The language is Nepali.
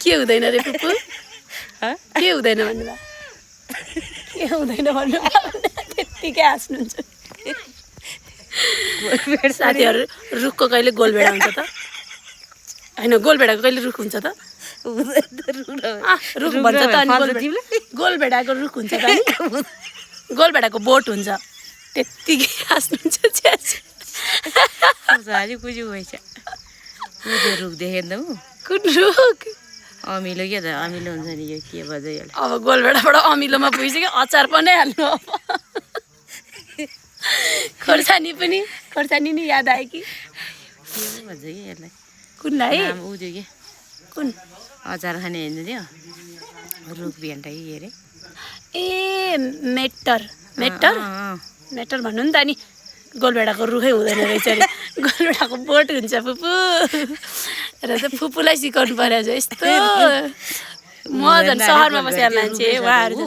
के हुँदैन रे पुप्पु के हुँदैन भन्नु के हुँदैन भन्नु त्यत्तिकै हाँस्नुहुन्छ साथीहरू रुखको कहिले गोलभेडा हुन्छ त होइन गोलभेडाको कहिले रुख हुन्छ त रुख भन्छ त अनि गोलभेडाको रुख हुन्छ त अनि गोलभेडाको बोट हुन्छ त्यत्तिकै हाँस्नुहुन्छ रुख देखेँ त कुन रुख अमिलो क्या त अमिलो हुन्छ नि यो के बजाइहाल्यो अब गोलभेडाबाट अमिलोमा पुगिसक्यो अचार पनि हाल्नु अब खोर्सानी नि याद आयो कि के भन्छ कि यसलाई कुनलाई ऊ त्यो के कुन अचार खाने हेर्नु थियो रुख भेन्टा कि अरे ए मेटर भन्नु नि त नि गोलभेडाको रुखै हुँदैन रहेछ अरे गोलभेडाको बोट हुन्छ फुपू र त फुपूलाई सिकाउनु पर्यो यस्तो म झन् सहरमा बसेर मान्छे उहाँहरू